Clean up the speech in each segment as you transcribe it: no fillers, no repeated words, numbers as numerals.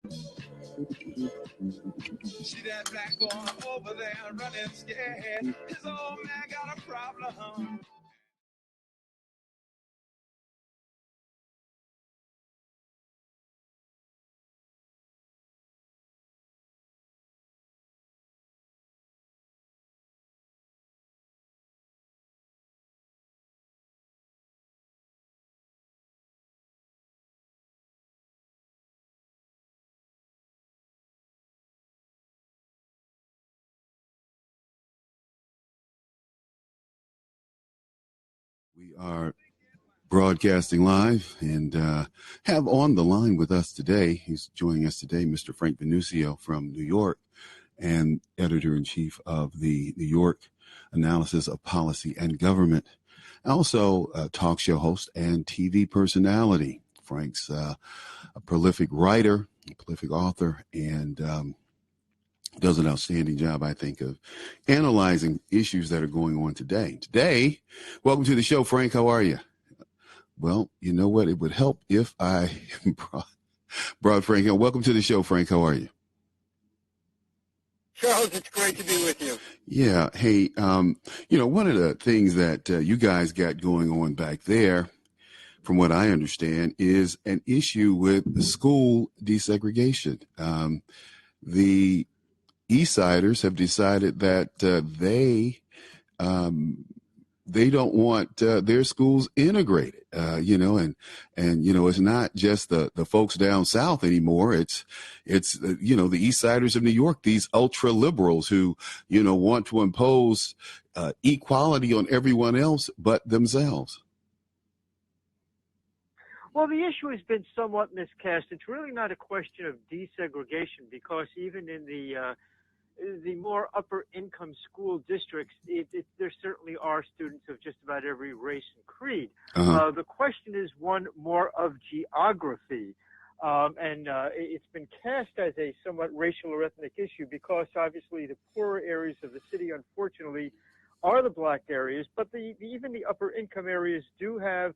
See that black boy over there running scared. His old man got a problem. We are broadcasting live and have on the line with us today. He's joining us today, Mr. Frank Vernuccio from New York and editor-in-chief of the New York Analysis of Policy and Government. Also a talk show host and TV personality. Frank's a prolific writer, a prolific author, and does an outstanding job, I think, of analyzing issues that are going on today. Today, welcome to the show, Frank. How are you? Well, you know what? It would help if I brought Frank in. Welcome to the show, Frank. How are you? Charles, it's great to be with you. Yeah. Hey, one of the things that you guys got going on back there, from what I understand, is an issue with the school desegregation. The Eastsiders have decided that they don't want their schools integrated, and it's not just the folks down south anymore. It's the Eastsiders of New York, these ultra liberals who, want to impose equality on everyone else but themselves. Well, the issue has been somewhat miscast. It's really not a question of desegregation, because even in the more upper income school districts, there certainly are students of just about every race and creed. Uh-huh. The question is one more of geography. It's been cast as a somewhat racial or ethnic issue, because obviously the poorer areas of the city, unfortunately, are the black areas, but even the upper income areas do have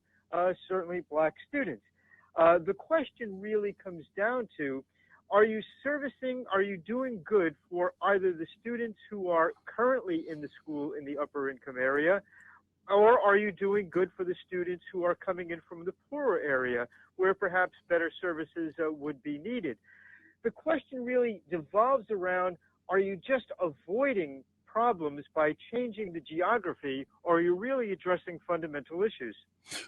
certainly black students. The question really comes down to, are you doing good for either the students who are currently in the school in the upper income area, or are you doing good for the students who are coming in from the poorer area, where perhaps better services would be needed? The question really devolves around, are you just avoiding problems by changing the geography, or are you really addressing fundamental issues?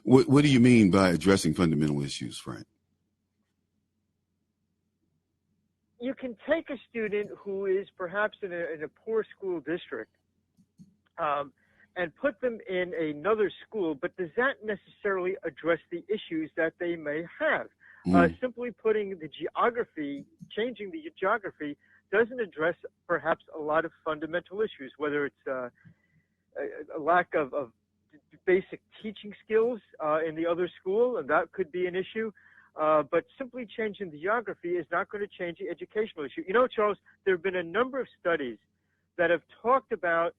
What do you mean by addressing fundamental issues, Frank? You can take a student who is perhaps in a poor school district and put them in another school, but does that necessarily address the issues that they may have? Simply changing the geography doesn't address perhaps a lot of fundamental issues, whether it's a lack of basic teaching skills in the other school, and that could be an issue. But simply changing the geography is not going to change the educational issue. Charles, there have been a number of studies that have talked about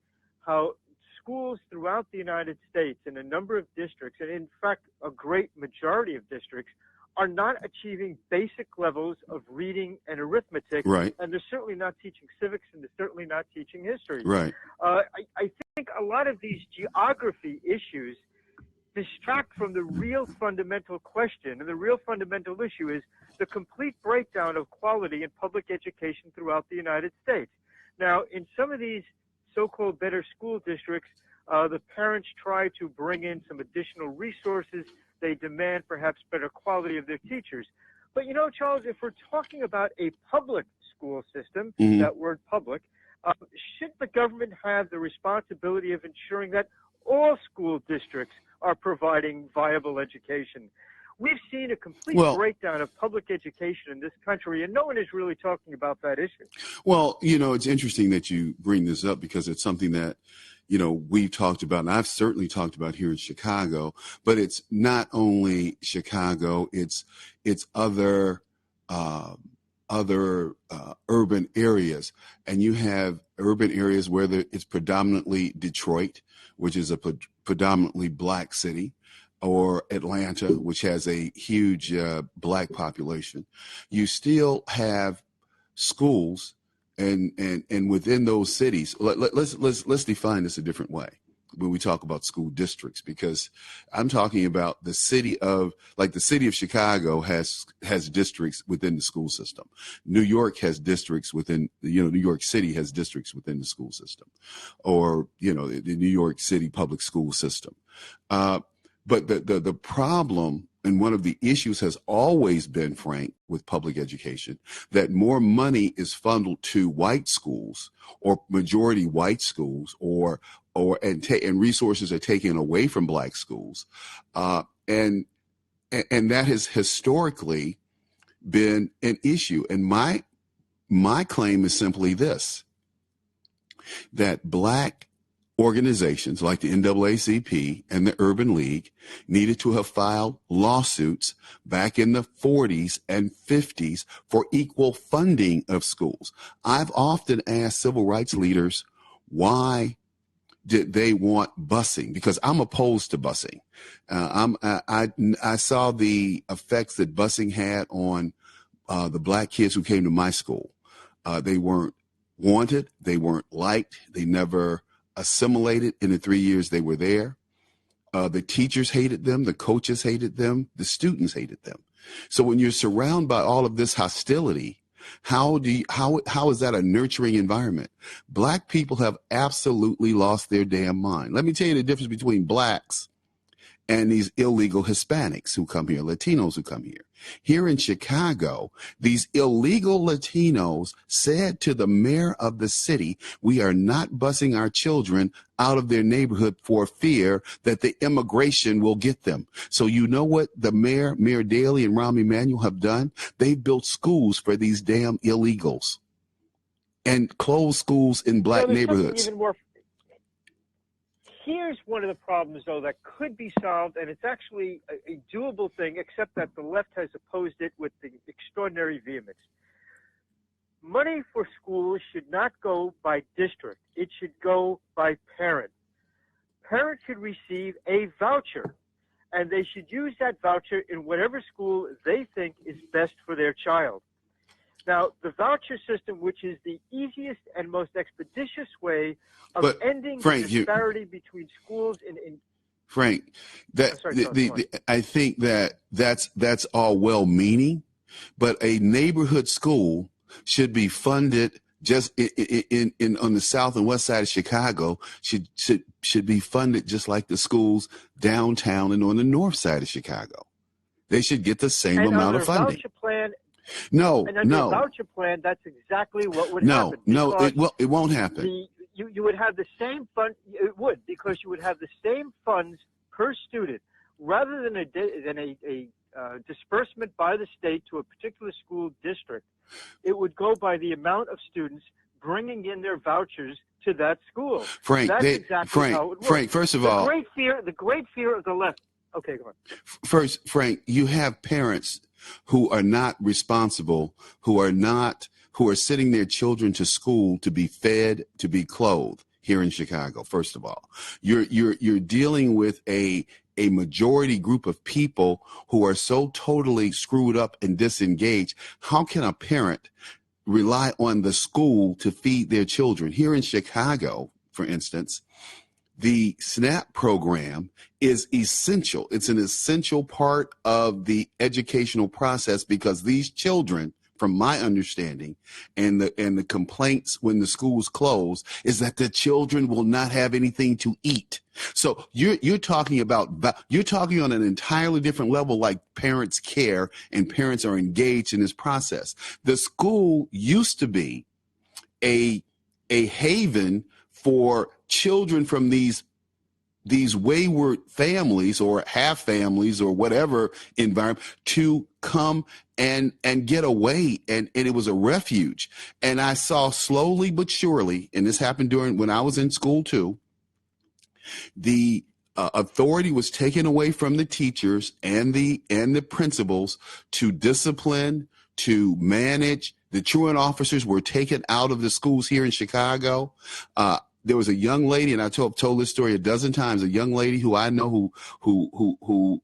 how schools throughout the United States in a number of districts, and in fact, a great majority of districts, are not achieving basic levels of reading and arithmetic. Right. And they're certainly not teaching civics, and they're certainly not teaching history. Right. I think a lot of these geography issues distract from the real fundamental question, and the real fundamental issue is the complete breakdown of quality in public education throughout the United States. Now, in some of these so-called better school districts, the parents try to bring in some additional resources. They demand perhaps better quality of their teachers. But, Charles, if we're talking about a public school system, that word public, should the government have the responsibility of ensuring that all school districts are providing viable education? We've seen a complete breakdown of public education in this country, and no one is really talking about that issue. Well, it's interesting that you bring this up, because it's something that, we've talked about, and I've certainly talked about here in Chicago, but it's not only Chicago, it's other urban areas. And you have urban areas where it's predominantly Detroit, which is a predominantly black city. or Atlanta, which has a huge black population, you still have schools, and within those cities, let's define this a different way when we talk about school districts, because I'm talking about the city of Chicago has districts within the school system. New York has districts within, New York City has districts within the school system, or, the New York City public school system. But the problem, and one of the issues has always been, Frank, with public education, that more money is funneled to white schools or majority white schools, and resources are taken away from black schools, and that has historically been an issue. And my claim is simply this: that black organizations like the NAACP and the Urban League needed to have filed lawsuits back in the 40s and 50s for equal funding of schools. I've often asked civil rights leaders, why did they want busing? Because I'm opposed to busing. I saw the effects that busing had on the black kids who came to my school. They weren't wanted. They weren't liked. They never assimilated in the 3 years they were there. The teachers hated them. The coaches hated them. The students hated them. So when you're surrounded by all of this hostility, how is that a nurturing environment? Black people have absolutely lost their damn mind. Let me tell you the difference between blacks and these illegal Hispanics who come here, Latinos who come here. Here in Chicago, these illegal Latinos said to the mayor of the city, we are not busing our children out of their neighborhood for fear that the immigration will get them. So you know what the Mayor Daley and Rahm Emanuel have done? They've built schools for these damn illegals and closed schools in black neighborhoods. Here's one of the problems, though, that could be solved, and it's actually a doable thing, except that the left has opposed it with the extraordinary vehemence. Money for schools should not go by district. It should go by parent. Parents should receive a voucher, and they should use that voucher in whatever school they think is best for their child. Now, the voucher system, which is the easiest and most expeditious way of ending the disparity between schools in Frank, I think that's all well-meaning, but a neighborhood school should be funded just in on the south and west side of Chicago should be funded just like the schools downtown and on the north side of Chicago. They should get the same amount of funding. Voucher plan, No. voucher plan, that's exactly what would happen. It won't happen. You would have the same fund. It would, because you would have the same funds per student, rather than a disbursement by the state to a particular school district. It would go by the amount of students bringing in their vouchers to that school. Frank, how it would work. Frank, first of all, the great fear of the left. Okay, go on. First, Frank, you have parents who are not responsible, who are sending their children to school to be fed, to be clothed here in Chicago. First of all, you're dealing with a majority group of people who are so totally screwed up and disengaged. How can a parent rely on the school to feed their children? Here in Chicago, for instance, the SNAP program is essential. It's an essential part of the educational process, because these children, from my understanding, and the complaints when the schools close, is that the children will not have anything to eat. So you're talking on an entirely different level, like parents care and parents are engaged in this process. The school used to be a haven for children from these wayward families or half families or whatever environment to come and get away. And it was a refuge. And I saw slowly but surely, and this happened when I was in school too, the authority was taken away from the teachers and the principals to discipline, to manage. The truant officers were taken out of the schools here in Chicago. there was a young lady, and I told this story a dozen times, a young lady who I know who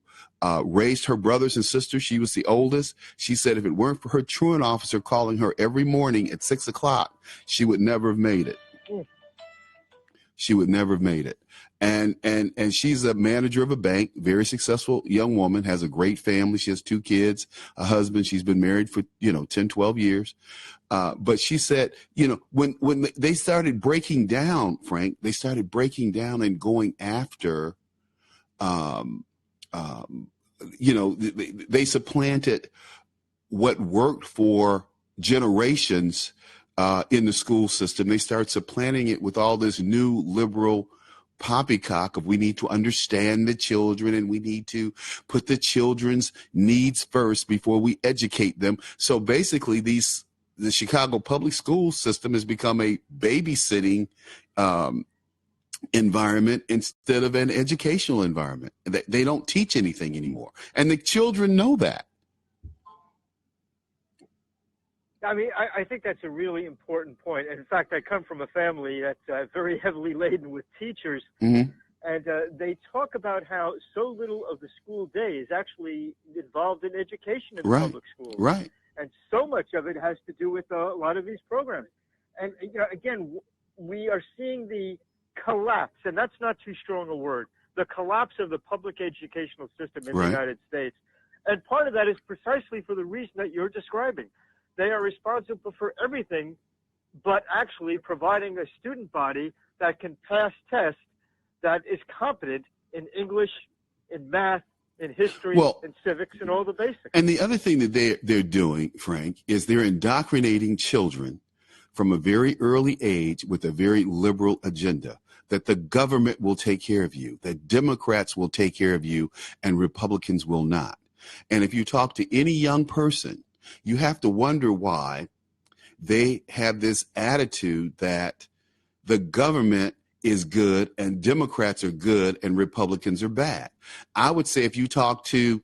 raised her brothers and sisters. She was the oldest. She said if it weren't for her truant officer calling her every morning at 6 o'clock, she would never have made it. She would never have made it. And she's a manager of a bank, very successful young woman, has a great family. She has 2 kids, a husband. She's been married for, 10, 12 years. But she said, when they started breaking down, Frank, they started breaking down and going after, they supplanted what worked for generations in the school system. They start supplanting it with all this new liberal poppycock of we need to understand the children and we need to put the children's needs first before we educate them. So basically the Chicago public school system has become a babysitting environment instead of an educational environment. They don't teach anything anymore. And the children know that. I mean, I think that's a really important point. And in fact, I come from a family that's very heavily laden with teachers. Mm-hmm. And they talk about how so little of the school day is actually involved in education in public schools. Right. And so much of it has to do with a lot of these programs. And, again, we are seeing the collapse, and that's not too strong a word, the collapse of the public educational system in the United States. And part of that is precisely for the reason that you're describing. They are responsible for everything but actually providing a student body that can pass tests that is competent in English, in math, in history, in civics, and all the basics. And the other thing that they're doing, Frank, is they're indoctrinating children from a very early age with a very liberal agenda, that the government will take care of you, that Democrats will take care of you, and Republicans will not. And if you talk to any young person, you have to wonder why they have this attitude that the government is good and Democrats are good and Republicans are bad. I would say if you talk to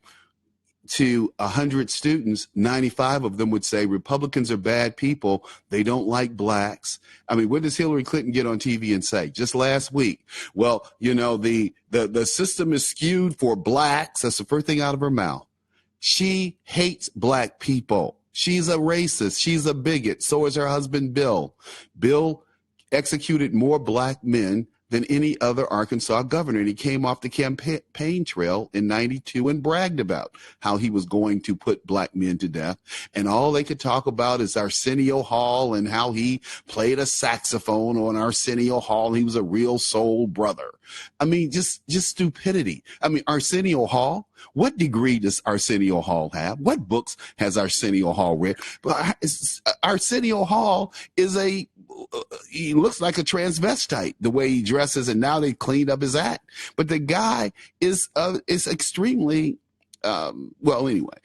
100 students, 95 of them would say Republicans are bad people. They don't like blacks. I mean, what does Hillary Clinton get on TV and say? Just last week, well, the system is skewed for blacks. That's the first thing out of her mouth. She hates black people. She's a racist. She's a bigot. So is her husband, Bill. Bill executed more black men than any other Arkansas governor. And he came off the campaign trail in 92 and bragged about how he was going to put black men to death. And all they could talk about is Arsenio Hall and how he played a saxophone on Arsenio Hall. He was a real soul brother. I mean, just stupidity. I mean, Arsenio Hall, what degree does Arsenio Hall have? What books has Arsenio Hall read? But Arsenio Hall is he looks like a transvestite, the way he dresses, and now they cleaned up his act. But the guy is extremely, anyway,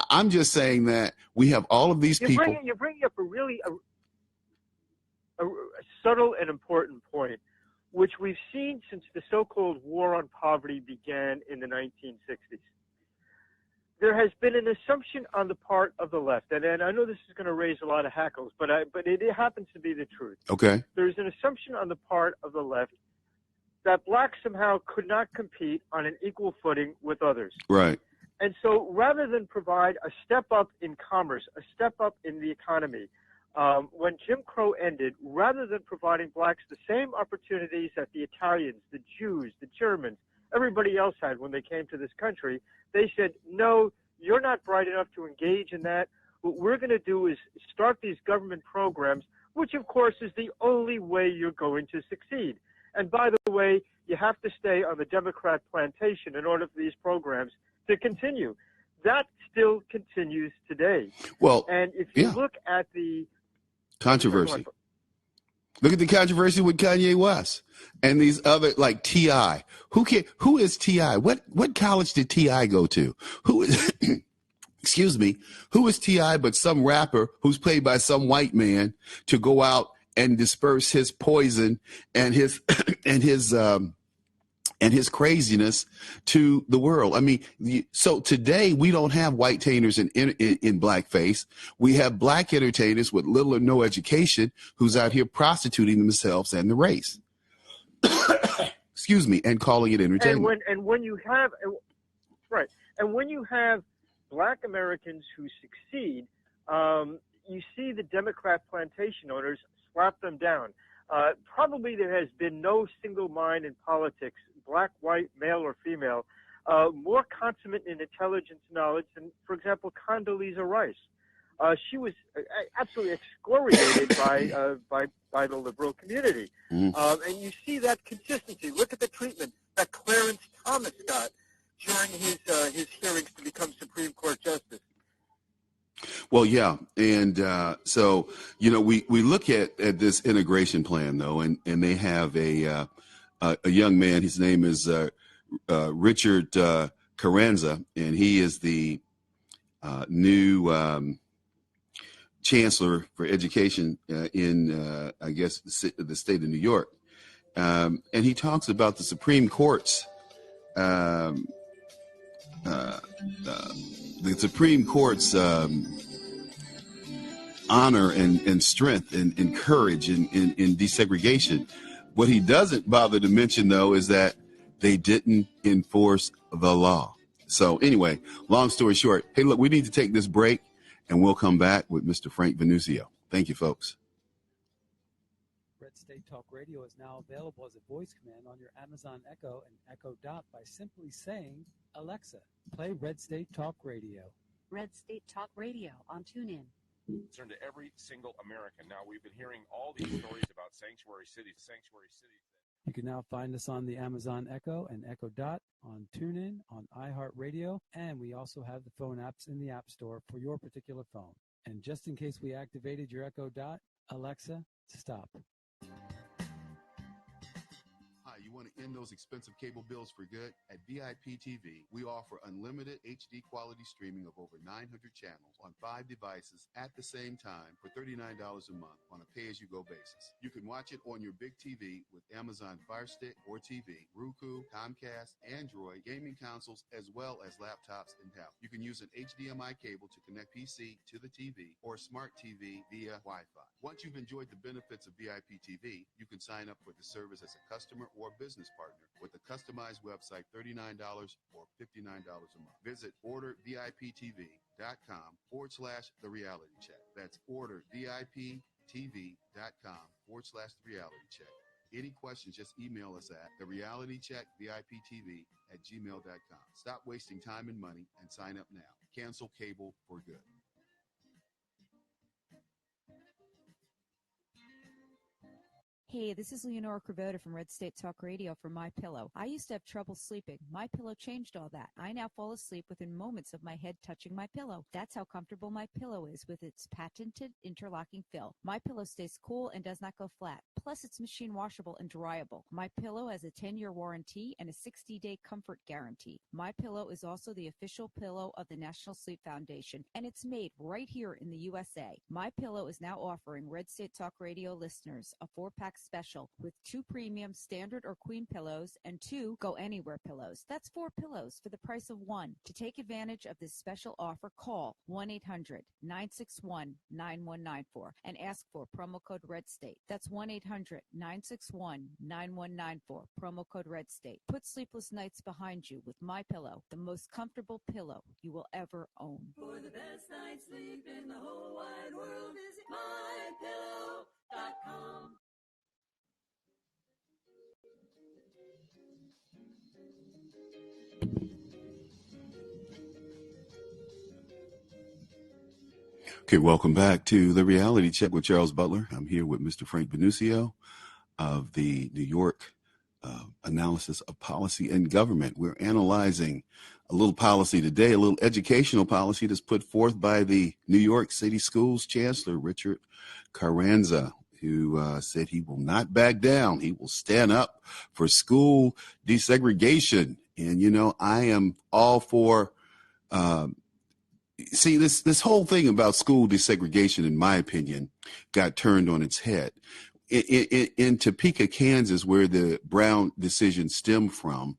I'm just saying that we have all of these people. You're bringing up a really a subtle and important point, which we've seen since the so-called war on poverty began in the 1960s. There has been an assumption on the part of the left, and I know this is going to raise a lot of hackles, but it happens to be the truth. Okay. There's an assumption on the part of the left that blacks somehow could not compete on an equal footing with others. Right. And so rather than provide a step up in commerce, a step up in the economy, when Jim Crow ended, rather than providing blacks the same opportunities that the Italians, the Jews, the Germans, everybody else had when they came to this country, they said, no, you're not bright enough to engage in that. What we're going to do is start these government programs, which, of course, is the only way you're going to succeed. And by the way, you have to stay on the Democrat plantation in order for these programs to continue. That still continues today. Well, and if you look at the controversy. Look at the controversy with Kanye West and these other, like T.I. Who is T.I.? What college did T.I. go to? Who is, excuse me, who is T.I. but some rapper who's paid by some white man to go out and disperse his poison and his and his craziness to the world. I mean, so today we don't have white entertainers in blackface. We have black entertainers with little or no education who's out here prostituting themselves and the race. Excuse me, and calling it entertainment. And when you have black Americans who succeed, you see the Democrat plantation owners slap them down. Probably there has been no single mind in politics, black, white, male, or female, more consummate in intelligence knowledge than, for example, Condoleezza Rice. She was absolutely excoriated by the liberal community. And you see that consistency. Look at the treatment that Clarence Thomas got during his hearings to become Supreme Court Justice. Well, yeah. And so, we look at this integration plan, though, and they have a young man. His name is Richard Carranza, and he is the new chancellor for education in, I guess, the state of New York. And he talks about the Supreme Court's honor and strength and courage in desegregation. What he doesn't bother to mention, though, is that they didn't enforce the law. So anyway, long story short, hey, look, we need to take this break, and we'll come back with Mr. Frank Vernuccio. Thank you, folks. Red State Talk Radio is now available as a voice command on your Amazon Echo and Echo Dot by simply saying, Alexa, play Red State Talk Radio. Red State Talk Radio on TuneIn. Concern to every single American. Now, we've been hearing all these stories about sanctuary cities. You can now find us on the Amazon Echo and Echo Dot, on TuneIn, on iHeartRadio, and we also have the phone apps in the App Store for your particular phone. And just in case we activated your Echo Dot, Alexa, stop. Hi, you want to end those expensive cable bills for good? At VIP TV, we offer unlimited HD quality streaming of over 900 channels on 5 devices at the same time for $39 a month on a pay-as-you-go basis. You can watch it on your big TV with Amazon Fire Stick or TV, Roku, Comcast, Android, gaming consoles, as well as laptops and tablets. You can use an HDMI cable to connect PC to the TV or smart TV via Wi-Fi. Once you've enjoyed the benefits of VIP TV, you can sign up for the service as a customer or business partner with a customized website, $39 or $59 a month. Visit orderviptv.com/The Reality Check. That's orderviptv.com/The Reality Check. Any questions, just email us at therealitycheckviptv@gmail.com. Stop wasting time and money and sign up now. Cancel cable for good. Hey, this is Leonora Cravota from Red State Talk Radio for MyPillow. I used to have trouble sleeping. MyPillow changed all that. I now fall asleep within moments of my head touching my pillow. That's how comfortable MyPillow is with its patented interlocking fill. MyPillow stays cool and does not go flat. Plus, it's machine washable and dryable. MyPillow has a 10-year warranty and a 60-day comfort guarantee. MyPillow is also the official pillow of the National Sleep Foundation, and it's made right here in the USA. MyPillow is now offering Red State Talk Radio listeners a 4-pack special with 2 premium standard or queen pillows and 2 go anywhere pillows. That's 4 pillows for the price of 1. To take advantage of this special offer, call 1-800-961-9194 and ask for promo code Red State. That's 1-800-961-9194, promo code Red State. Put sleepless nights behind you with MyPillow, the most comfortable pillow you will ever own. For the best night's sleep in the whole wide world, visit mypillow.com. Okay, welcome back to The Reality Check with Charles Butler. I'm here with Mr. Frank Vernuccio of the New York Analysis of Policy and Government. We're analyzing a little policy today, a little educational policy that's put forth by the New York City Schools Chancellor, Richard Carranza, who said he will not back down. He will stand up for school desegregation. And, I am all for see, this whole thing about school desegregation, in my opinion, got turned on its head. in Topeka, Kansas, where the Brown decision stemmed from,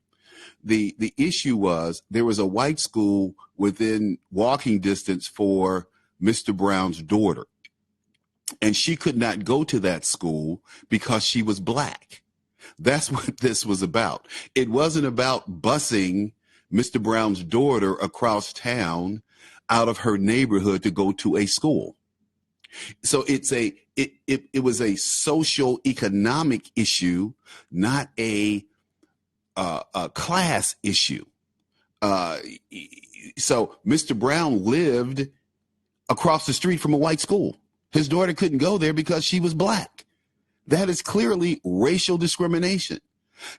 the issue was there was a white school within walking distance for Mr. Brown's daughter, and she could not go to that school because she was black. That's what this was about. It wasn't about busing Mr. Brown's daughter across town out of her neighborhood to go to a school. So it was a social economic issue, not a class issue. So Mr. Brown lived across the street from a white school. His daughter couldn't go there because she was black. That is clearly racial discrimination.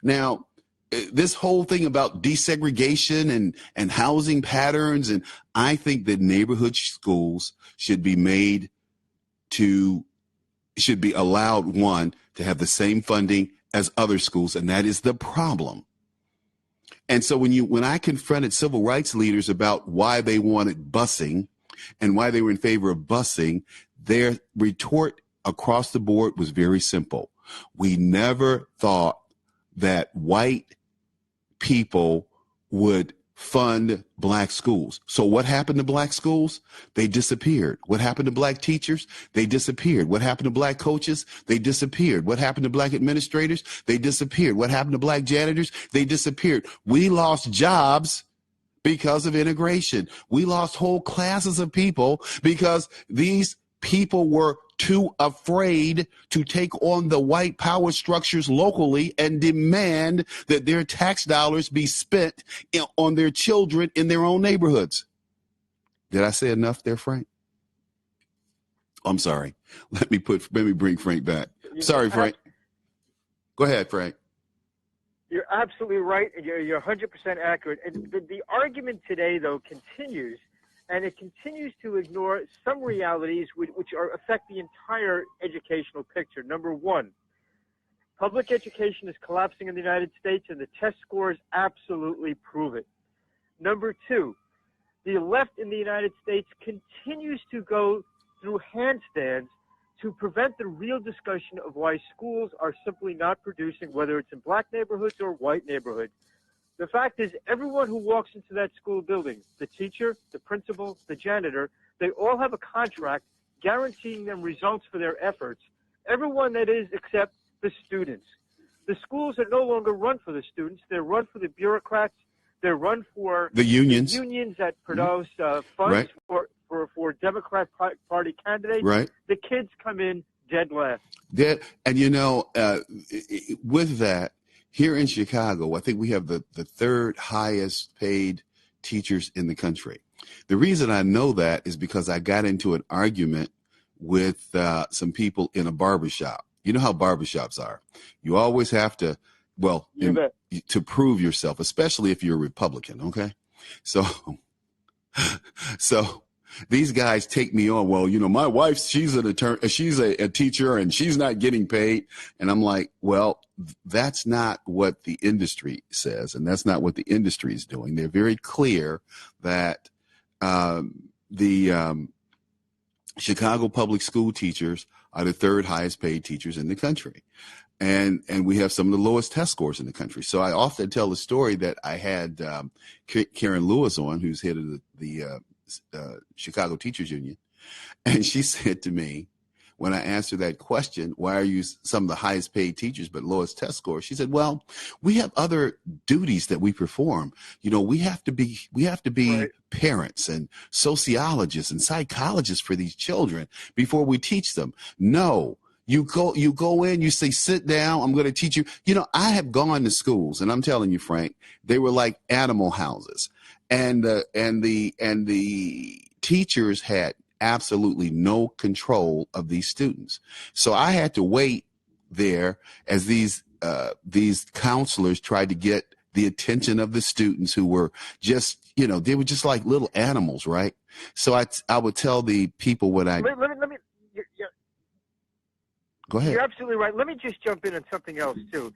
Now, this whole thing about desegregation and housing patterns, and I think that neighborhood schools should be allowed, one, to have the same funding as other schools, and that is the problem. And so when I confronted civil rights leaders about why they wanted busing and why they were in favor of busing, their retort across the board was very simple. We never thought that white people would fund black schools. So what happened to black schools? They disappeared. What happened to black teachers? They disappeared. What happened to black coaches? They disappeared. What happened to black administrators? They disappeared. What happened to black janitors? They disappeared. We lost jobs because of integration. We lost whole classes of people because these people were too afraid to take on the white power structures locally and demand that their tax dollars be spent on their children in their own neighborhoods. Did I say enough there, Frank? I'm sorry. Let me bring Frank back. Sorry, Frank. Go ahead, Frank. You're absolutely right, and you're 100% accurate. And the argument today, though, continues. And it continues to ignore some realities which affect the entire educational picture. Number one, public education is collapsing in the United States, and the test scores absolutely prove it. Number two, the left in the United States continues to go through handstands to prevent the real discussion of why schools are simply not producing, whether it's in black neighborhoods or white neighborhoods. The fact is, everyone who walks into that school building, the teacher, the principal, the janitor, they all have a contract guaranteeing them results for their efforts. Everyone that is except the students. The schools are no longer run for the students. They're run for the bureaucrats. They're run for the unions. The unions that produce funds for Democrat Party candidates. Right. The kids come in dead last. And with that, here in Chicago, I think we have the third highest paid teachers in the country. The reason I know that is because I got into an argument with some people in a barbershop. You know how barbershops are. You always have to, to prove yourself, especially if you're a Republican, okay? So these guys take me on. Well, my wife, she's an attorney, she's a teacher, and she's not getting paid. And I'm like, well, that's not what the industry says, and that's not what the industry is doing. They're very clear that the Chicago public school teachers are the third highest paid teachers in the country. And we have some of the lowest test scores in the country. So I often tell the story that I had Karen Lewis on, who's head of the Chicago Teachers Union. And she said to me, when I asked her that question, why are you some of the highest paid teachers but lowest test scores? She said, well, we have other duties that we perform. We have to be right. Parents and sociologists and psychologists for these children before we teach them. No. You go in, you say, sit down, I'm going to teach you. I have gone to schools, and I'm telling you, Frank, they were like animal houses. And the teachers had absolutely no control of these students. So I had to wait there as these counselors tried to get the attention of the students who were just, they were just like little animals, right? So I would tell the people what I... Let me Go ahead. You're absolutely right. Let me just jump in on something else, too.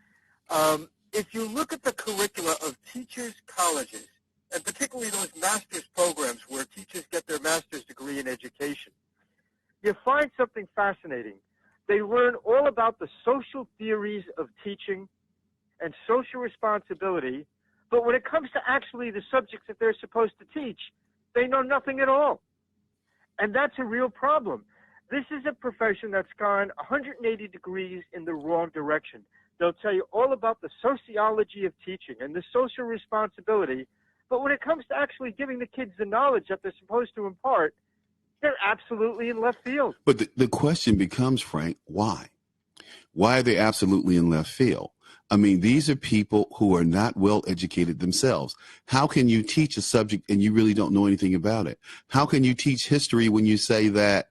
If you look at the curricula of teachers' colleges, and particularly those master's programs where teachers get their master's degree in education, you find something fascinating. They learn all about the social theories of teaching and social responsibility, but when it comes to actually the subjects that they're supposed to teach, they know nothing at all. And that's a real problem. This is a profession that's gone 180 degrees in the wrong direction. They'll tell you all about the sociology of teaching and the social responsibility, but when it comes to actually giving the kids the knowledge that they're supposed to impart, they're absolutely in left field. But the question becomes, Frank, why? Why are they absolutely in left field? I mean, these are people who are not well educated themselves. How can you teach a subject and you really don't know anything about it? How can you teach history when you say that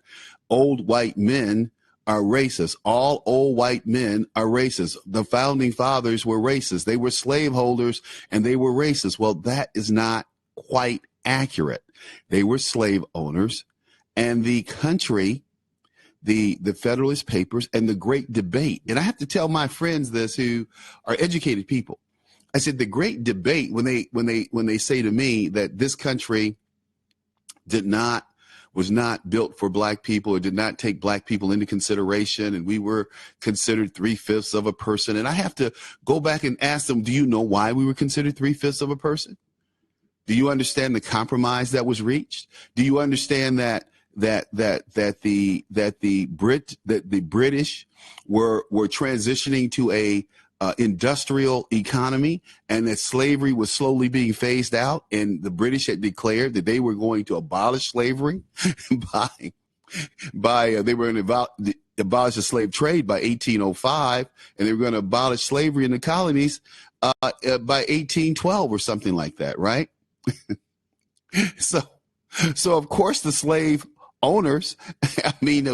old white men are racist? All old white men are racist. The founding fathers were racist. They were slaveholders and they were racist. Well, that is not quite accurate. They were slave owners, and the country, the Federalist Papers, and the Great Debate. And I have to tell my friends this who are educated people. I said the Great Debate, when they say to me that this country was not built for black people, or did not take black people into consideration, and we were considered 3/5 of a person. And I have to go back and ask them, do you know why we were considered 3/5 of a person? Do you understand the compromise that was reached? Do you understand that the British were transitioning to a industrial economy, and that slavery was slowly being phased out, and the British had declared that they were going to abolish slavery they were going to abolish the slave trade by 1805, and they were going to abolish slavery in the colonies by 1812 or something like that, right? So of course the slave owners, I mean,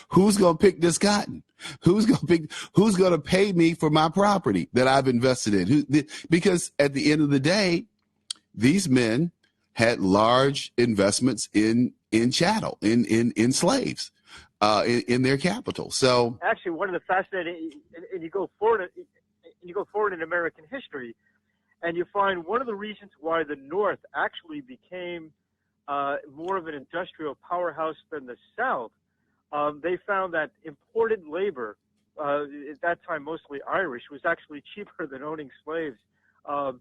who's going to pick this cotton? Who's going to pay me for my property that I've invested in? Because at the end of the day, these men had large investments in chattel, in slaves, in their capital. So actually, one of the fascinating, and you go forward in American history, and you find one of the reasons why the North actually became more of an industrial powerhouse than the South. They found that imported labor, at that time mostly Irish, was actually cheaper than owning slaves. So,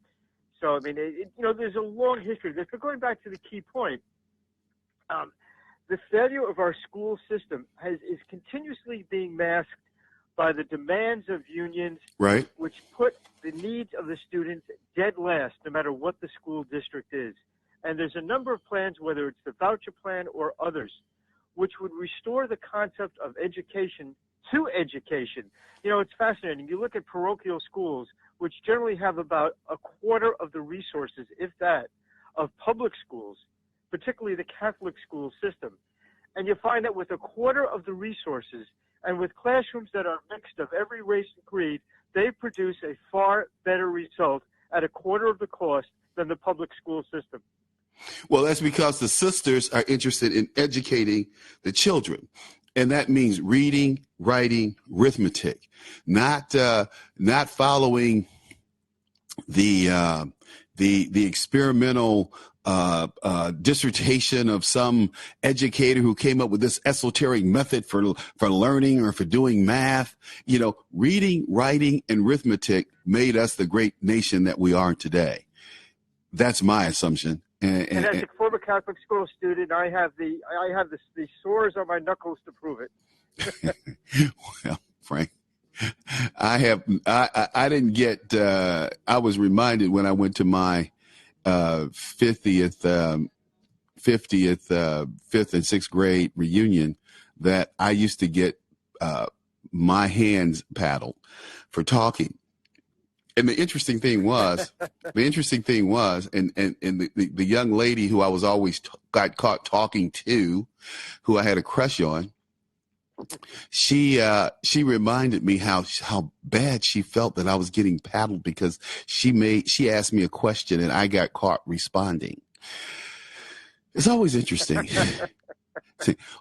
I mean, there's a long history of this. But going back to the key point, the failure of our school system is continuously being masked by the demands of unions, right, which put the needs of the students dead last, no matter what the school district is. And there's a number of plans, whether it's the voucher plan or others, which would restore the concept of education to education. It's fascinating. You look at parochial schools, which generally have about a quarter of the resources, if that, of public schools, particularly the Catholic school system. And you find that with a quarter of the resources and with classrooms that are mixed of every race and creed, they produce a far better result at a quarter of the cost than the public school system. Well, that's because the sisters are interested in educating the children. And that means reading, writing, arithmetic, not following the experimental dissertation of some educator who came up with this esoteric method for learning or for doing math. Reading, writing, and arithmetic made us the great nation that we are today. That's my assumption. And as a former Catholic school student, I have the sores on my knuckles to prove it. Well, Frank, I didn't get. I was reminded when I went to my 50th, 5th and 6th grade reunion that I used to get my hands paddled for talking. And the interesting thing was, and the young lady who I was always got caught talking to, who I had a crush on, she reminded me how bad she felt that I was getting paddled because she asked me a question and I got caught responding. It's always interesting.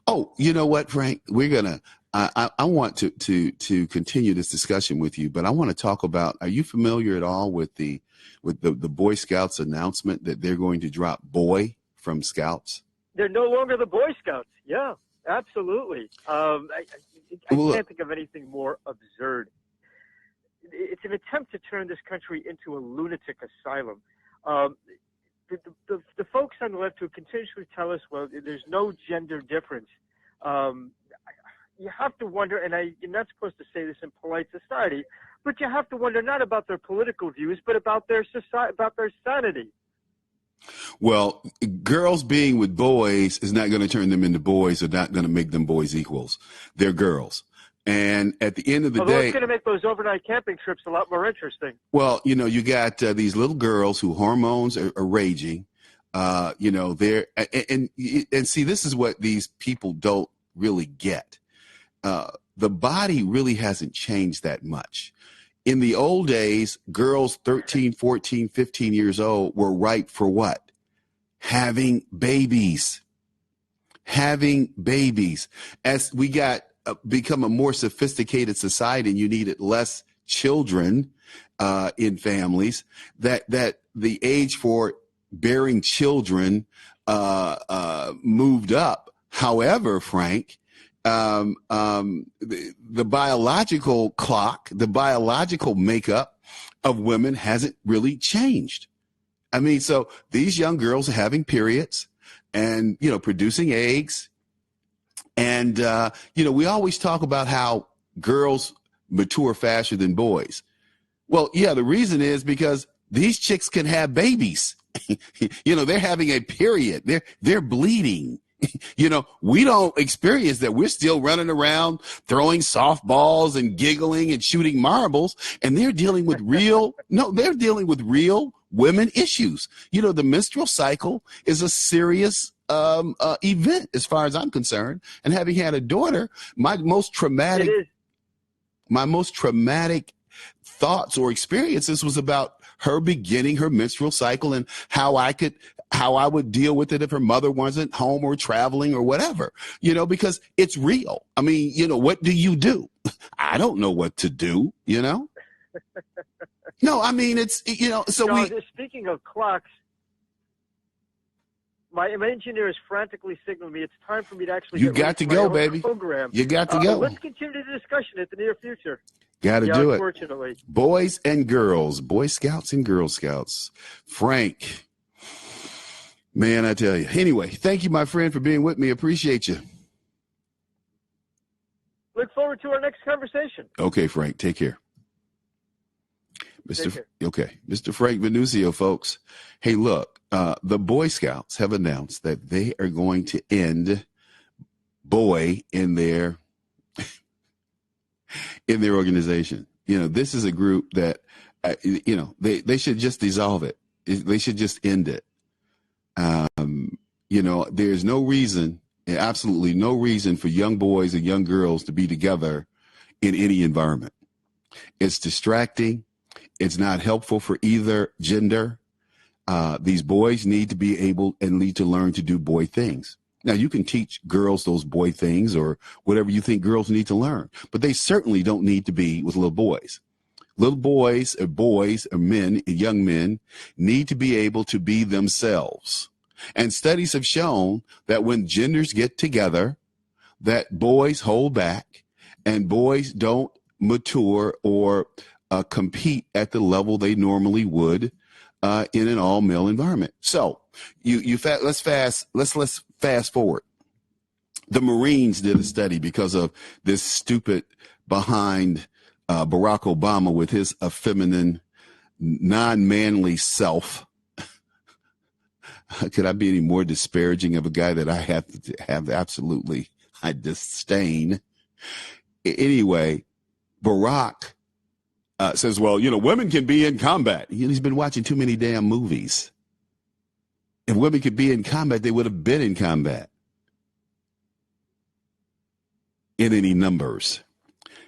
Oh, you know what, Frank? We're gonna. I want to continue this discussion with you, but I want to talk about, are you familiar at all with the Boy Scouts announcement that they're going to drop boy from Scouts? They're no longer the Boy Scouts. Yeah, absolutely. Well, can't think of anything more absurd. It's an attempt to turn this country into a lunatic asylum. The folks on the left who continuously tell us, well, there's no gender difference. You have to wonder, and you're not supposed to say this in polite society, but you have to wonder not about their political views, but about their sanity. Well, girls being with boys is not going to turn them into boys or not going to make them boys equals. They're girls. And at the end of the day, it's going to make those overnight camping trips a lot more interesting. Well, you got these little girls who hormones are raging. They're and see, this is what these people don't really get. The body really hasn't changed that much. In the old days, girls 13, 14, 15 years old were ripe for what? Having babies. As we got become a more sophisticated society and you needed less children in families, that the age for bearing children moved up. However, Frank, the biological clock, the biological makeup of women hasn't really changed. I mean, so these young girls are having periods and, producing eggs. And, we always talk about how girls mature faster than boys. Well, yeah, the reason is because these chicks can have babies. They're having a period. They're bleeding. We don't experience that. We're still running around throwing softballs and giggling and shooting marbles, and they're dealing with real women issues. The menstrual cycle is a serious event as far as I'm concerned. And having had a daughter, my most traumatic thoughts or experiences was about her beginning her menstrual cycle and how I would deal with it if her mother wasn't home or traveling or whatever, because it's real. I mean, what do you do? I don't know what to do, No, I mean, it's, so speaking of clocks, my engineer is frantically signaling me. It's time for me to actually You got to go, baby. Program. You got to go. Let's continue the discussion in the near future. Got to do it. Unfortunately. Boys and girls, Boy Scouts and Girl Scouts. Frank, man, I tell you. Anyway, thank you, my friend, for being with me. Appreciate you. Look forward to our next conversation. Okay, Frank, take care. Mr. Frank Vernuccio, folks. Hey, look, the Boy Scouts have announced that they are going to end boy in their organization. This is a group that, they should just dissolve it. They should just end it. There's no reason, absolutely no reason for young boys and young girls to be together in any environment. It's distracting. It's not helpful for either gender. These boys need to be able and need to learn to do boy things. Now, you can teach girls those boy things or whatever you think girls need to learn, but they certainly don't need to be with little boys. Little boys or men, young men, need to be able to be themselves. And studies have shown that when genders get together, that boys hold back and boys don't mature or compete at the level they normally would in an all-male environment. So let's fast forward. The Marines did a study because of this stupid behind Barack Obama with his effeminate, non-manly self. Could I be any more disparaging of a guy that I have absolutely, I disdain? Anyway, Barack says, well, women can be in combat. He's been watching too many damn movies. If women could be in combat, they would have been in combat. In any numbers.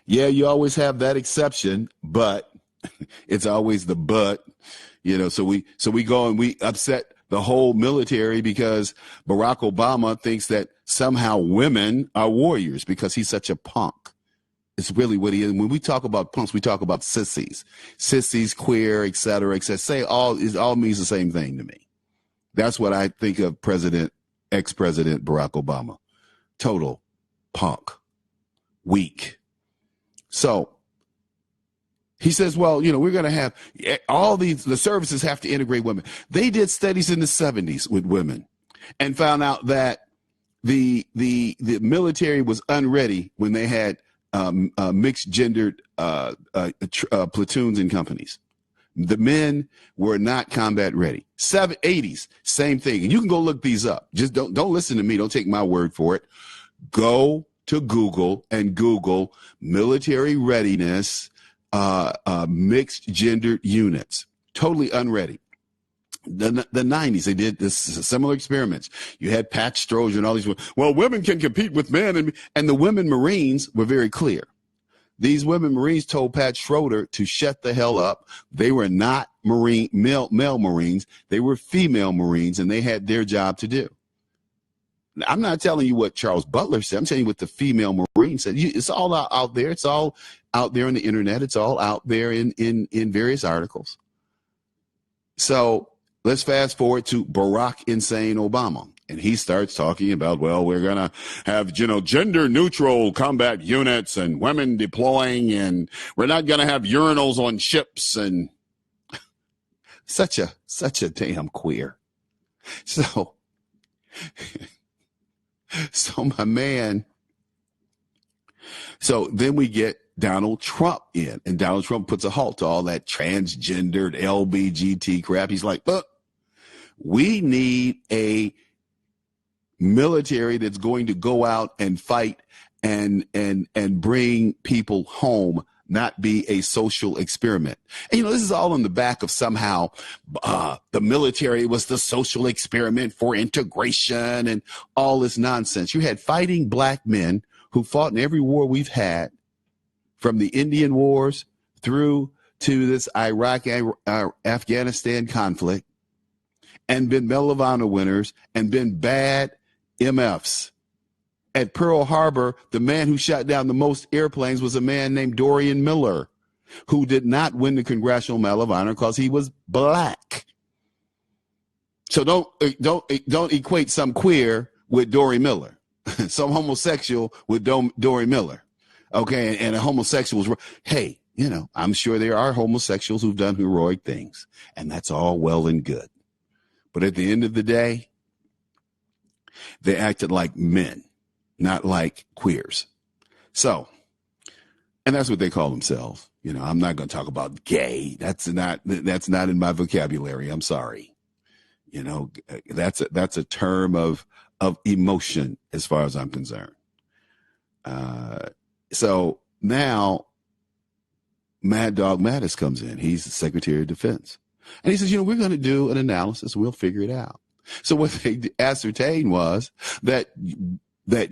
Yeah, you always have that exception, but it's always the but, so we go and we upset the whole military because Barack Obama thinks that somehow women are warriors because he's such a punk. It's really what he is. When we talk about punks, we talk about sissies, queer, et cetera, et cetera. It all means the same thing to me. That's what I think of ex-President Barack Obama. Total punk. week. So he says, well, we're going to have all the services have to integrate women. They did studies in the 70s with women and found out that the military was unready when they had mixed gendered platoons and companies. The men were not combat ready. 80s, same thing. And you can go look these up. Just don't listen to me. Don't take my word for it. Go to Google and Google military readiness, mixed gendered units. Totally unready. The 90s, they did this similar experiments. You had Pat Stroger and all these. Well, women can compete with men, and the women Marines were very clear. These women Marines told Pat Schroeder to shut the hell up. They were not male Marines. They were female Marines, and they had their job to do. I'm not telling you what Charles Butler said. I'm telling you what the female Marine said. It's all out there. It's all out there on the internet. It's all out there in various articles. So let's fast forward to Barack Insane Obama. And he starts talking about, well, we're going to have, gender neutral combat units and women deploying, and we're not going to have urinals on ships, and such a damn queer. So my man, so then we get Donald Trump in, and Donald Trump puts a halt to all that transgendered LBGT crap. He's like, look, we need a military that's going to go out and fight and bring people home, not be a social experiment. And, this is all on the back of somehow the military was the social experiment for integration and all this nonsense. You had fighting black men who fought in every war we've had, from the Indian Wars through to this Iraq-Afghanistan conflict, and been Medal of Honor winners and been bad MFs. At Pearl Harbor, the man who shot down the most airplanes was a man named Dorian Miller, who did not win the Congressional Medal of Honor because he was black. So don't equate some queer with Dory Miller, some homosexual with Dory Miller. Okay, and a homosexual was, hey, I'm sure there are homosexuals who've done heroic things, and that's all well and good. But at the end of the day, they acted like men, not like queers. So, and that's what they call themselves. I'm not going to talk about gay. That's not in my vocabulary. I'm sorry. That's a term of emotion as far as I'm concerned. So now Mad Dog Mattis comes in. He's the Secretary of Defense. And he says, we're going to do an analysis. We'll figure it out. So what they ascertained was that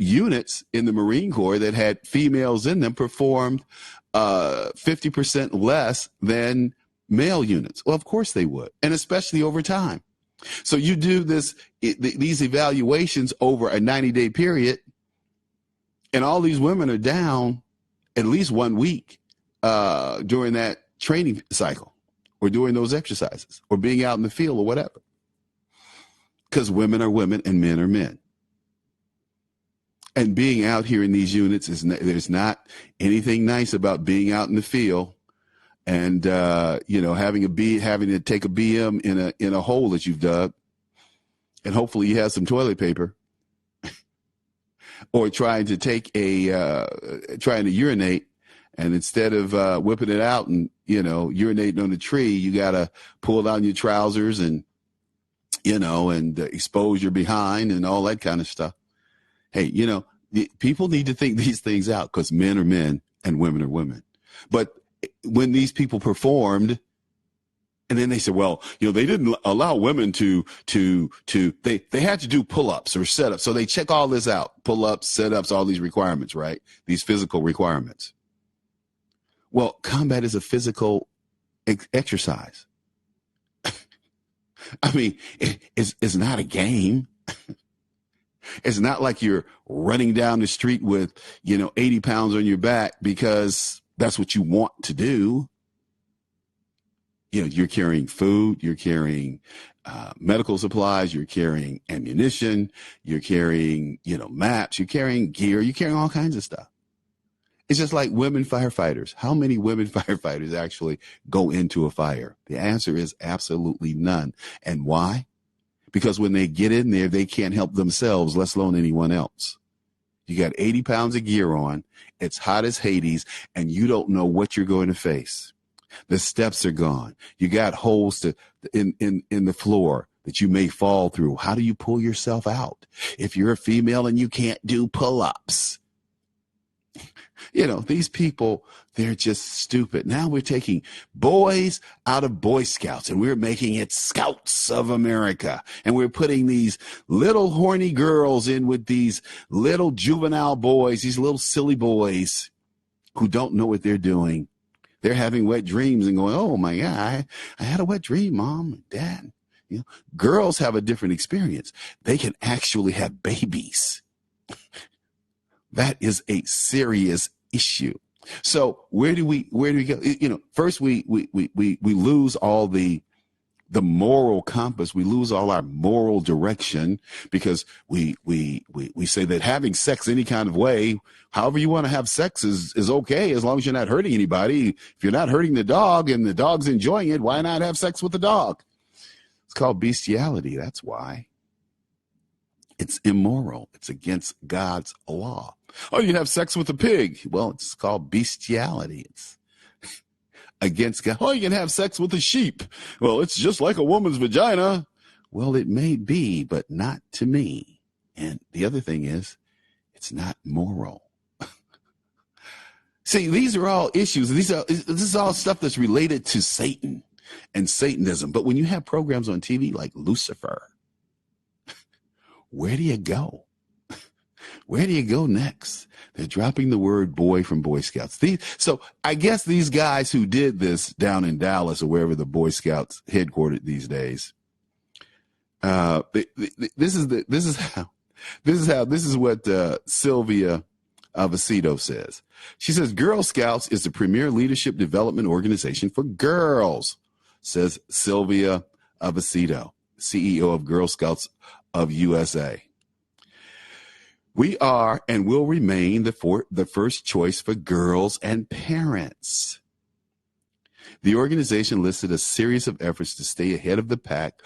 units in the Marine Corps that had females in them performed 50% less than male units. Well, of course they would, and especially over time. So you do these evaluations over a 90-day period, and all these women are down at least 1 week during that training cycle, or doing those exercises, or being out in the field, or whatever. Because women are women and men are men. And being out here in these units, there's not anything nice about being out in the field and, having to take a BM in a hole that you've dug. And hopefully you have some toilet paper. Or trying to urinate, and instead of whipping it out and, urinating on the tree, you got to pull down your trousers and, and expose your behind and all that kind of stuff. Hey, people need to think these things out, because men are men and women are women. But when these people performed, and then they said, well, they didn't allow women they had to do pull-ups or set-ups. So they check all this out, pull-ups, set-ups, all these requirements, right? These physical requirements. Well, combat is a physical exercise. I mean, it's not a game. It's not like you're running down the street with, 80 pounds on your back because that's what you want to do. You're carrying food, you're carrying medical supplies, you're carrying ammunition, you're carrying, maps, you're carrying gear, you're carrying all kinds of stuff. It's just like women firefighters. How many women firefighters actually go into a fire? The answer is absolutely none. And why? Because when they get in there, they can't help themselves, let alone anyone else. You got 80 pounds of gear on. It's hot as Hades, and you don't know what you're going to face. The steps are gone. You got holes in the floor that you may fall through. How do you pull yourself out? If you're a female and you can't do pull-ups, these people, they're just stupid. Now we're taking boys out of Boy Scouts and we're making it Scouts of America. And we're putting these little horny girls in with these little juvenile boys, these little silly boys who don't know what they're doing. They're having wet dreams and going, oh my God, I had a wet dream, Mom, Dad. Girls have a different experience. They can actually have babies. That is a serious issue. So where do we go? First we lose all the moral compass. We lose all our moral direction because we say that having sex any kind of way, however you want to have sex is okay as long as you're not hurting anybody. If you're not hurting the dog and the dog's enjoying it, why not have sex with the dog? It's called bestiality. That's why. It's immoral. It's against God's law. Oh, you can have sex with a pig. Well, it's called bestiality. It's against God. Oh, you can have sex with a sheep. Well, it's just like a woman's vagina. Well, it may be, but not to me. And the other thing is, it's not moral. See, these are all issues. This is all stuff that's related to Satan and Satanism. But when you have programs on TV like Lucifer, where do you go? Where do you go next? They're dropping the word boy from Boy Scouts. So I guess these guys who did this down in Dallas or wherever the Boy Scouts headquartered these days, this is what Sylvia Avicito says. She says, Girl Scouts is the premier leadership development organization for girls, says Sylvia Avicito, CEO of Girl Scouts of USA. We are and will remain the first choice for girls and parents. The organization listed a series of efforts to stay ahead of the pack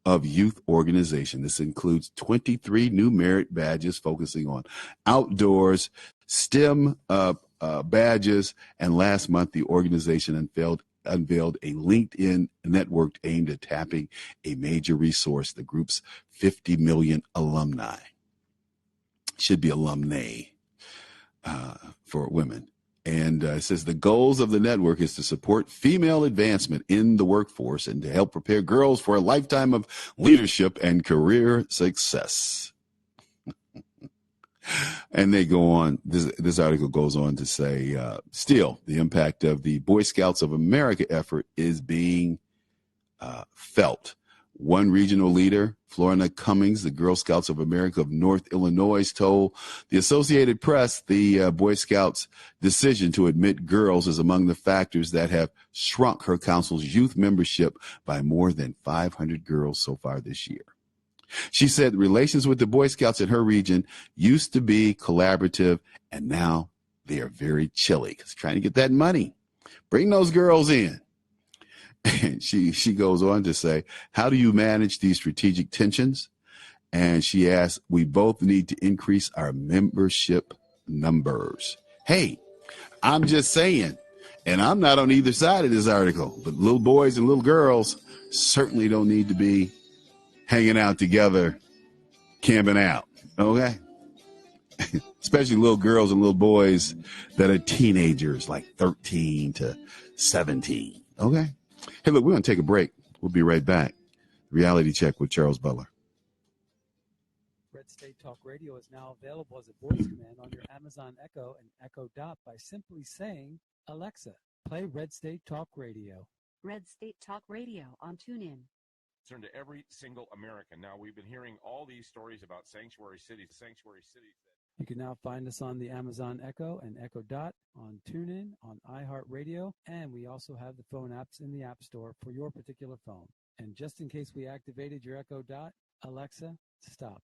of youth organization. This includes 23 new merit badges focusing on outdoors, STEM badges, and last month the organization unveiled a LinkedIn network aimed at tapping a major resource, the group's 50 million alumni. Should be alumnae for women. And it says the goals of the network is to support female advancement in the workforce and to help prepare girls for a lifetime of leadership and career success. And they go on, this article goes on to say, still, the impact of the Boy Scouts of America effort is being felt. One regional leader, Florina Cummings, the Girl Scouts of America of North Illinois, told the Associated Press the Boy Scouts' decision to admit girls is among the factors that have shrunk her council's youth membership by more than 500 girls so far this year. She said relations with the Boy Scouts in her region used to be collaborative, and now they are very chilly. It's trying to get that money. Bring those girls in. And she goes on to say, how do you manage these strategic tensions? And she asks, we both need to increase our membership numbers. Hey, I'm just saying, and I'm not on either side of this article, but little boys and little girls certainly don't need to be hanging out together, camping out, okay? Especially little girls and little boys that are teenagers, like 13 to 17, okay? Hey, look, we're going to take a break. We'll be right back. Reality Check with Charles Butler. Red State Talk Radio is now available as a voice command on your Amazon Echo and Echo Dot by simply saying, Alexa, play Red State Talk Radio. Red State Talk Radio on TuneIn. Turn to every single American. Now, we've been hearing all these stories about sanctuary cities. You can now find us on the Amazon Echo and Echo Dot, on TuneIn, on iHeartRadio, and we also have the phone apps in the App Store for your particular phone. And just in case we activated your Echo Dot, Alexa, stop.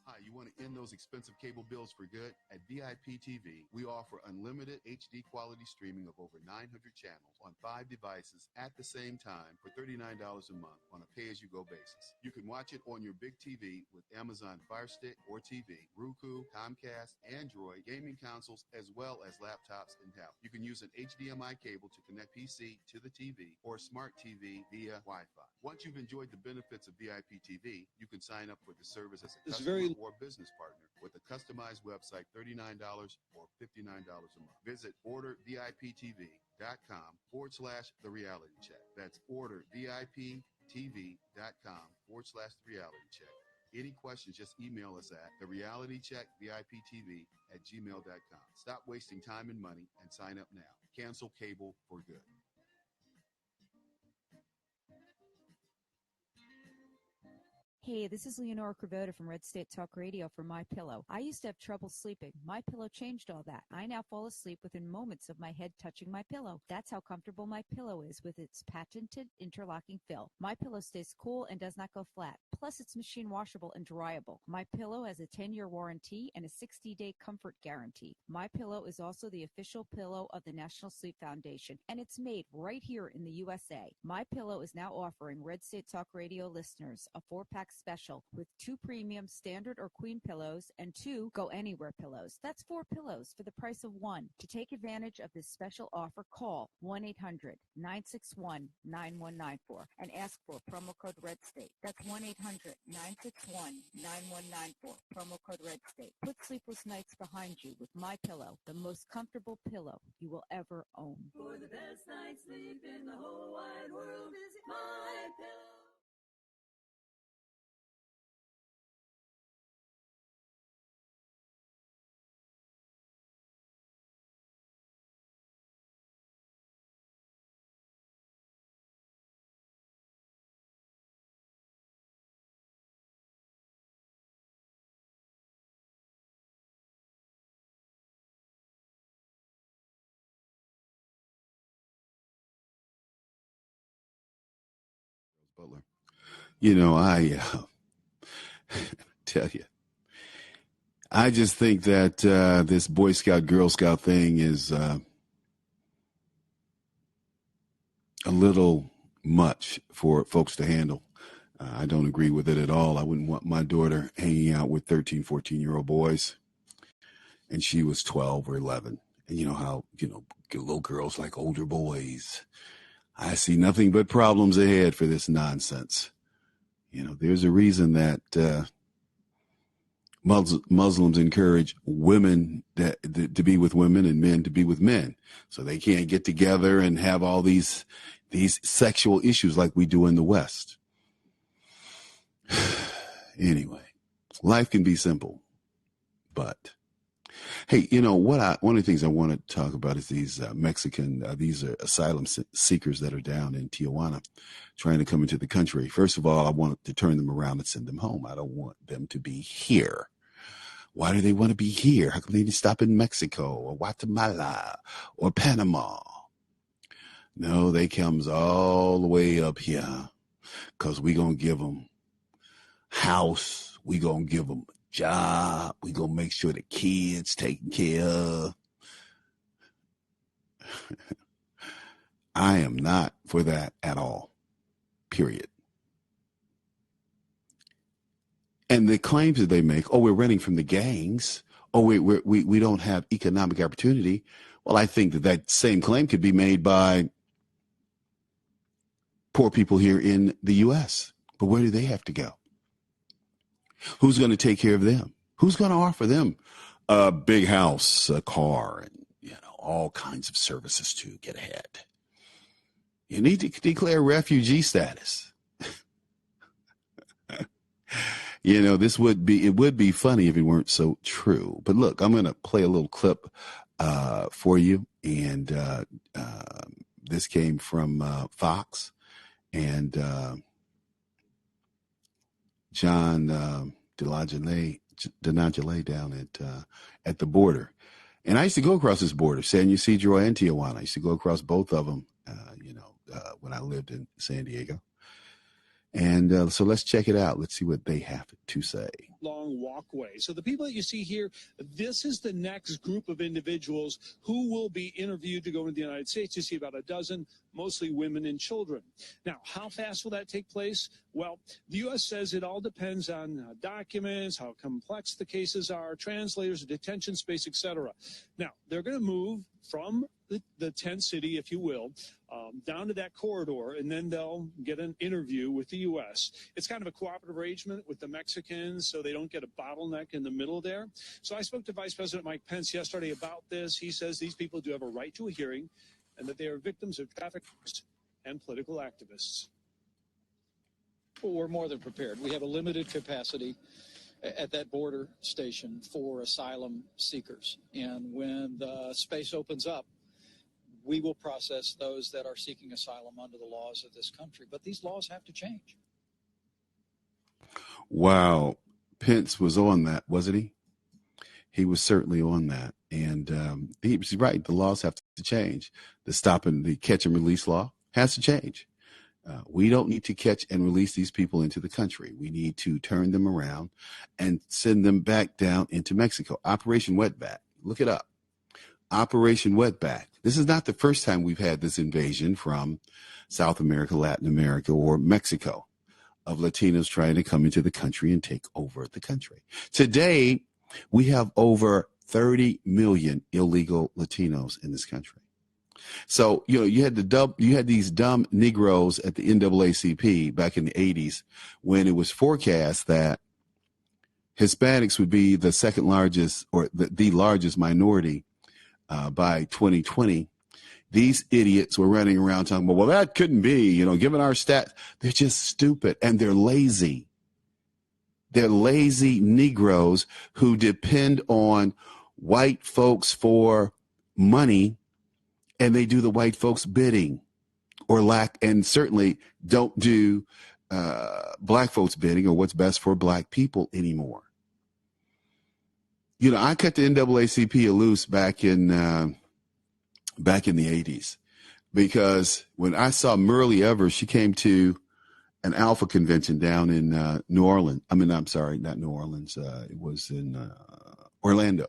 Hi, you want to end those expensive cable bills for good? At VIP TV, we offer unlimited HD quality streaming of over 900 channels on 5 devices at the same time for $39 a month on a pay-as-you-go basis. You can watch it on your big TV with Amazon Fire Stick or TV, Roku, Comcast, Android, gaming consoles, as well as laptops and tablets. You can use an HDMI cable to connect PC to the TV or smart TV via Wi-Fi. Once you've enjoyed the benefits of VIP TV, you can sign up for the service as a customer or business partner with a customized website, $39 or $59 a month. Visit orderviptv.com/The Reality Check. That's orderviptv.com/The Reality Check. Any questions, just email us at therealitycheckviptv@gmail.com. Stop wasting time and money and sign up now. Cancel cable for good. Hey, this is Leonora Cravota from Red State Talk Radio for My Pillow. I used to have trouble sleeping. My Pillow changed all that. I now fall asleep within moments of my head touching my pillow. That's how comfortable My Pillow is with its patented interlocking fill. My Pillow stays cool and does not go flat. Plus, it's machine washable and dryable. My Pillow has a 10-year warranty and a 60-day comfort guarantee. My Pillow is also the official pillow of the National Sleep Foundation, and it's made right here in the USA. My Pillow is now offering Red State Talk Radio listeners a 4-pack special with 2 premium standard or queen pillows and 2 go anywhere pillows. That's 4 pillows for the price of 1. To take advantage of this special offer, call 1-800-961-9194 and ask for promo code Red State. That's 1-800-961-9194, promo code Red State. Put sleepless nights behind you with My Pillow, the most comfortable pillow you will ever own. For the best night's sleep in the whole wide world, visit My Pillow. Butler. You know, I tell you, I just think that this Boy Scout, Girl Scout thing is a little much for folks to handle. I don't agree with it at all. I wouldn't want my daughter hanging out with 13, 14-year-old boys. And she was 12 or 11. And you know how, little girls like older boys. I see nothing but problems ahead for this nonsense. There's a reason that Muslims encourage women to be with women and men to be with men. So they can't get together and have all these sexual issues like we do in the West. Anyway, life can be simple. But, hey, one of the things I want to talk about is these these are asylum seekers that are down in Tijuana trying to come into the country. First of all, I want to turn them around and send them home. I don't want them to be here. Why do they want to be here? How come they didn't stop in Mexico or Guatemala or Panama? No, they comes all the way up here because we going to give them house. We going to give them a job. We going to make sure the kids taken care of. I am not for that at all. Period. And the claims that they make, we're running from the gangs. We don't have economic opportunity. Well, I think that same claim could be made by poor people here in the U.S. But where do they have to go? Who's going to take care of them? Who's going to offer them a big house, a car, and all kinds of services to get ahead? You need to declare refugee status. It would be funny if it weren't so true. But look, I'm going to play a little clip for you. And this came from Fox and John Donangele down at the border. And I used to go across this border, San Ysidro and Tijuana. I used to go across both of them, when I lived in San Diego. And so let's check it out. Let's see what they have to say. Long walkway. So the people that you see here, this is the next group of individuals who will be interviewed to go into the United States. You see about a dozen, mostly women and children. Now, how fast will that take place? Well, the U.S. says it all depends on documents, how complex the cases are, translators, detention space, etc. Now, they're going to move from the tent city, if you will, down to that corridor, and then they'll get an interview with the U.S. It's kind of a cooperative arrangement with the Mexicans so they don't get a bottleneck in the middle there. So I spoke to Vice President Mike Pence yesterday about this. He says these people do have a right to a hearing and that they are victims of traffickers and political activists. Well, we're more than prepared. We have a limited capacity at that border station for asylum seekers. And when the space opens up, we will process those that are seeking asylum under the laws of this country. But these laws have to change. Wow. Pence was on that, wasn't he? He was certainly on that. And he was right. The laws have to change. The stop and the catch and release law has to change. We don't need to catch and release these people into the country. We need to turn them around and send them back down into Mexico. Operation Wetback. Look it up. Operation Wetback. This is not the first time we've had this invasion from South America, Latin America, or Mexico of Latinos trying to come into the country and take over the country. Today, we have over 30 million illegal Latinos in this country. So, you had these dumb Negroes at the NAACP back in the 80s when it was forecast that Hispanics would be the second largest or the largest minority by 2020. These idiots were running around talking about, well, that couldn't be, given our stats. They're just stupid and they're lazy. They're lazy Negroes who depend on white folks for money, and they do the white folks bidding and certainly don't do black folks bidding or what's best for black people anymore. I cut the NAACP loose back in the 80s because when I saw Myrlie Evers, she came to an Alpha convention down in New Orleans. I'm sorry, not New Orleans. It was in Orlando.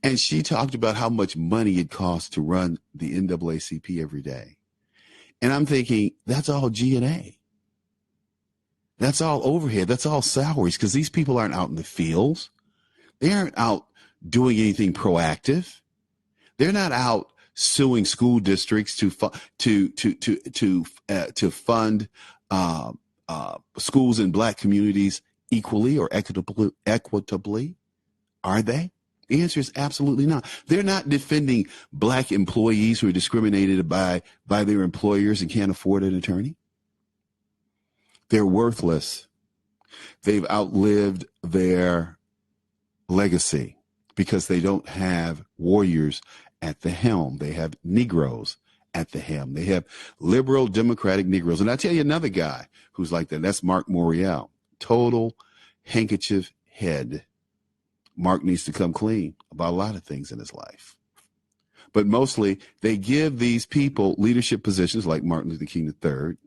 And she talked about how much money it costs to run the NAACP every day. And I'm thinking, that's all G&A. That's all overhead. That's all salaries, because these people aren't out in the fields. They aren't out doing anything proactive. They're not out suing school districts to fund schools in black communities equally or equitably. Are they? The answer is absolutely not. They're not defending black employees who are discriminated by their employers and can't afford an attorney. They're worthless. They've outlived their legacy because they don't have warriors at the helm. They have Negroes at the helm. They have liberal Democratic Negroes. And I tell you another guy who's like that. That's Mark Morial. Total handkerchief head. Mark needs to come clean about a lot of things in his life. But mostly they give these people leadership positions like Martin Luther King III,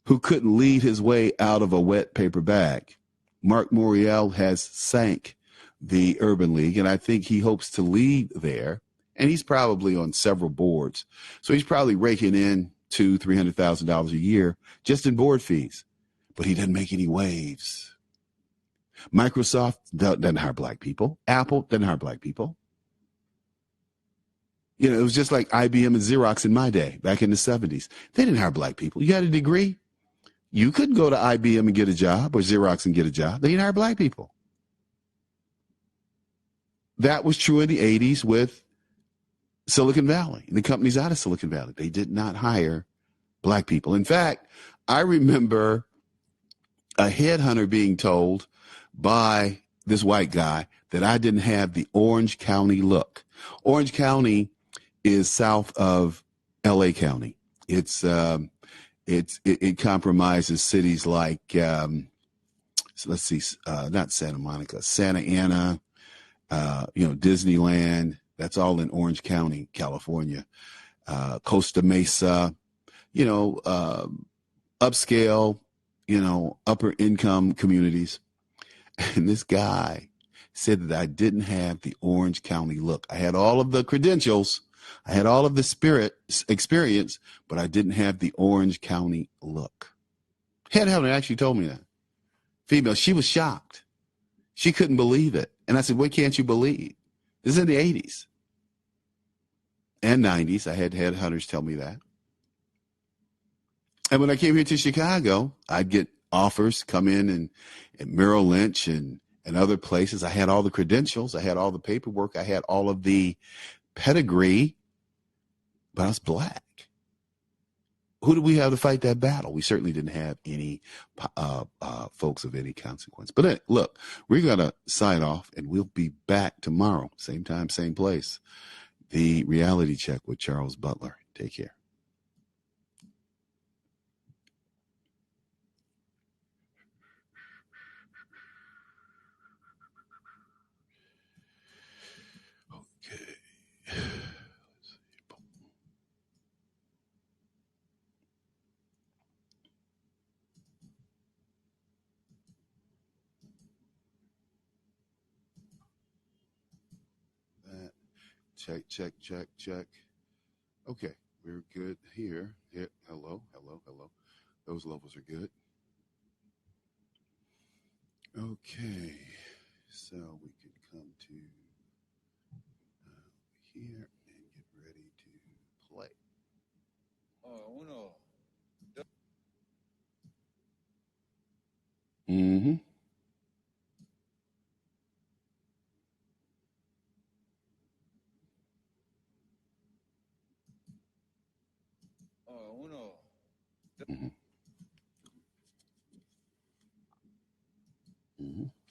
who couldn't lead his way out of a wet paper bag. Mark Morial has sank the Urban League, and I think he hopes to lead there. And he's probably on several boards. So he's probably raking in $200,000-$300,000 a year just in board fees. But he doesn't make any waves. Microsoft doesn't hire black people. Apple doesn't hire black people. It was just like IBM and Xerox in my day, back in the 70s. They didn't hire black people. You got a degree? You couldn't go to IBM and get a job or Xerox and get a job. They didn't hire black people. That was true in the 80s with Silicon Valley, the companies out of Silicon Valley. They did not hire black people. In fact, I remember a headhunter being told by this white guy that I didn't have the Orange County look. Orange County is south of LA County. It compromises cities like not Santa Monica, Santa Ana, Disneyland. That's all in Orange County, California. Costa Mesa, you know, upscale, upper income communities. And this guy said that I didn't have the Orange County look. I had all of the credentials. I had all of the experience, but I didn't have the Orange County look. Headhunter actually told me that. Female, she was shocked. She couldn't believe it. And I said, what can't you believe? This is in the 80s and 90s. I had headhunters tell me that. And when I came here to Chicago, I'd get offers come in and Merrill Lynch and other places. I had all the credentials. I had all the paperwork. I had all of the pedigree, but I was black. Who did we have to fight that battle? We certainly didn't have any folks of any consequence. But look, we're going to sign off, and we'll be back tomorrow. Same time, same place. The Reality Check with Charles Butler. Take care. Okay. Check, check, check, check. Okay, we're good here. Hello. Those levels are good. Okay, so we can come to here and get ready to play. Uno. Mm-hmm. Uno. Mm-hmm. Mm-hmm.